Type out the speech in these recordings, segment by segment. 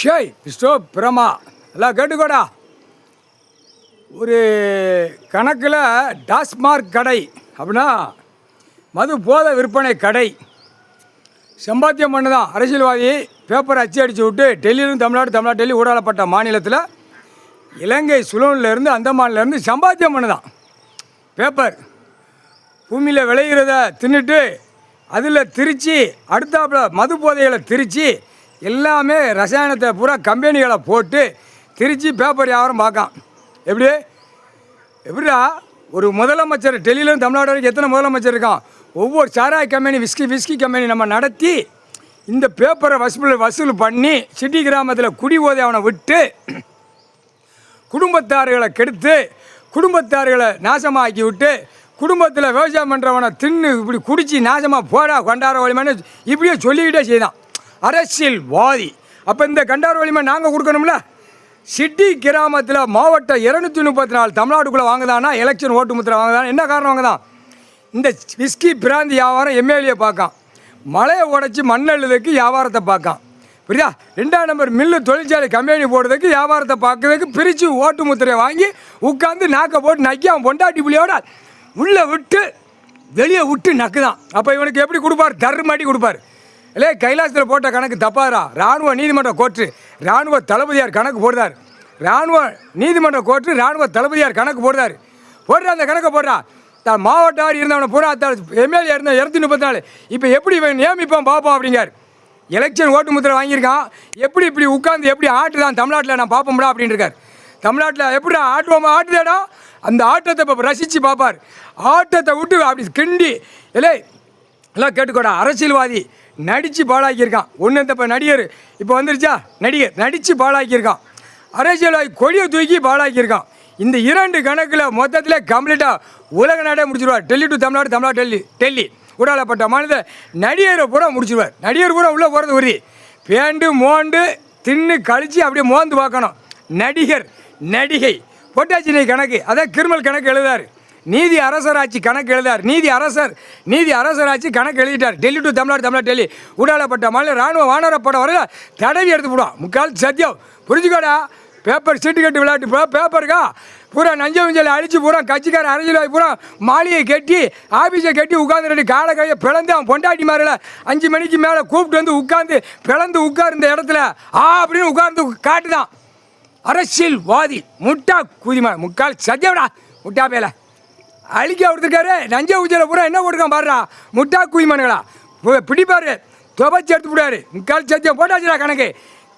ஷேய் stop பிரமா எல்லாம் கேட்டுக்கோடா. ஒரு கணக்கில் டாஸ்மார்க் கடை அப்படின்னா மது போதை விற்பனை கடை. சம்பாத்தியம் பண்ணு தான் அரசியல்வாதி பேப்பரை அச்சு அடித்து விட்டு டெல்லியிலும் தமிழ்நாடு டெல்லி ஊடாடப்பட்ட மாநிலத்தில் இலங்கை சுலோன்லேருந்து அந்தமான்லேருந்து சம்பாத்தியம் பண்ணு தான் பேப்பர். பூமியில் விளைகிறத தின்னுட்டு அதில் திரித்து அடுத்தாப்புல மது போதைகளை திரித்து எல்லாமே ரசாயனத்தை பூரா கம்பெனிகளை போட்டு திரித்து பேப்பர் வியாபாரம் பார்க்கான். எப்படிடா ஒரு முதலமைச்சர் டெல்லியிலும் தமிழ்நாடு வரைக்கும் எத்தனை முதலமைச்சர் இருக்கான். ஒவ்வொரு சாராய கம்பெனி விஸ்கி கம்பெனி நம்ம நடத்தி இந்த பேப்பரை வசூல் பண்ணி சிட்டி கிராமத்தில் குடி போதை அவனை விட்டு குடும்பத்தார்களை கெடுத்து குடும்பத்தார்களை நாசமாக்கி விட்டு குடும்பத்தில் விவசாயம் பண்ணுறவனை தின்னு இப்படி குடித்து நாசமாக போடா கண்டார வலிமைன்னு இப்படியே சொல்லிக்கிட்டே செய்தான் அரசியல்வாதி. அப்போ இந்த கண்டார வலிமை நாங்கள் கொடுக்கணும்ல. சிட்டி கிராமத்தில் மாவட்டம் 234 தமிழ்நாட்டுக்குள்ளே வாங்குதானா எலெக்ஷன் ஓட்டு முத்திரை வாங்குதானா என்ன காரணம் வாங்குதான். இந்த விஸ்கி பிராந்தி வியாபாரம் எம்எல்ஏ பார்க்கான். மலையை உடைச்சி மண்ணெழுதுக்கு வியாபாரத்தை பார்க்கான். புரியுதா. 2ஆம் நம்பர் மில்லு தொழிற்சாலை கம்பெனி போடுறதுக்கு வியாபாரத்தை பார்க்கறதுக்கு பிரித்து ஓட்டு முத்திரையை வாங்கி உட்காந்து நாக்கை போட்டு நக்கி அவன் பொண்டாட்டி புள்ளியோட உள்ளே விட்டு வெளியே விட்டு நக்குதான். அப்போ இவனுக்கு எப்படி கொடுப்பார். தர்மடி கொடுப்பார். இல்லை கைலாசத்தில் போட்ட கணக்கு தப்பாரா. இராணுவ நீதிமன்ற கோர்ட்டு இராணுவ தளபதியார் கணக்கு போடுறார். இராணுவ நீதிமன்ற கோர்ட்டு இராணுவ தளபதியார் கணக்கு போடுறார். அந்த கணக்கை போடுறா. தான் மாவட்டார் இருந்தவனை பூரா எம்எல்ஏ இருந்த 234 இப்போ எப்படி இவன் நியமிப்பான் பார்ப்போம் அப்படிங்கார். எலெக்ஷன் ஓட்டு முத்திரை வாங்கியிருக்கான். எப்படி இப்படி உட்காந்து எப்படி ஆட்டுதான் தமிழ்நாட்டில் நான் பார்ப்போம்டா அப்படின்னு இருக்கார். தமிழ்நாட்டில் எப்படி ஆட்டுதேடா அந்த ஆட்டத்தை இப்போ ரசித்து பார்ப்பார். ஆட்டத்தை விட்டு அப்படி கிண்டி எல்லாம் கேட்டுக்கோடா. அரசியல்வாதி நடித்து பாழாக்கியிருக்கான். ஒன்று இந்த இப்போ நடிகர் இப்போ வந்துருச்சா நடிகர் நடித்து பாழாக்கியிருக்கான். அரசியல்வாதி கொடியை தூக்கி பாழாக்கியிருக்கான். இந்த 2 கணக்கில் மொத்தத்தில் கம்ப்ளீட்டாக உலக நாடே முடிச்சிடுவார். டெல்லி டு தமிழ்நாடு டெல்லி ஊடாடப்பட்ட மாநில நடிகரை பூரா முடிச்சிடுவார். நடிகர் பூரா உள்ளே போகிறது உறுதி. பேண்டு மோண்டு தின்னு கழித்து அப்படியே மோந்து பார்க்கணும். நடிகர் நடிகை பொட்டாச்சினை கணக்கு அதான் கிரிமினல் கணக்கு எழுதார். நீதி அரசராட்சி கணக்கு எழுதார். நீதி அரசராட்சி கணக்கு எழுதிட்டார். டெல்லி டு தமிழ்நாடு டெல்லி ஊடாடப்பட்ட மாநில இராணுவ வானரப்படம் வர தடவி எடுத்து போடுவான். முக்கால் சத்தியம் புரிஞ்சுக்கோடா. பேப்பர் சீட்டு கட்டு விளையாட்டு பேப்பருக்கா பூரா நஞ்ச அழிச்சு பூரா கட்சிக்கார அரசியல்வாதி பூரா மாளிகை கட்டி ஆஃபீஸை கட்டி உட்காந்து 2 காலை கையை பிளந்து அவன் பொண்டாட்டி மாதிரில 5 மணிக்கு மேலே கூப்பிட்டு வந்து உட்காந்து பிளந்து உட்கார்ந்த இடத்துல அப்படின்னு உட்கார்ந்து காட்டுதான் அரசியல்வாதி. முட்டா குதிமா முக்கால் சத்தியம்டா. முட்டா பேல அழிக்க கொடுத்துருக்காரு. நஞ்ச ஊஞ்சலை பூரா என்ன கொடுக்கான் பாடுறா. முட்டா குதிமானுங்களா பிடிப்பாரு துவச்சி எடுத்து விடாரு. முக்கால் சத்தியம் போட்டாச்சுடா கணக்கு.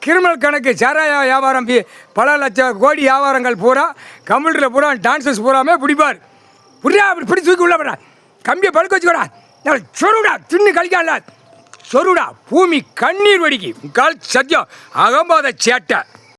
கிரிமினல் கணக்கு சாராய வியாபாரம் பல லட்சம் கோடி வியாபாரங்கள் பூரா கம்ப்யூட்டரில் பூரா டான்சஸ் பூராமே பிடிப்பார். புரியா அப்படி பிடிச்சி தூக்கி உள்ள போடா. கம்பியை படுக்க வச்சுக்கோடா. சொருடா தின்னு கழிக்கான்ல சொருடா. பூமி கண்ணீர் வடிக்கி முக்கால் சத்தியம் அகம்பாத சேட்டை.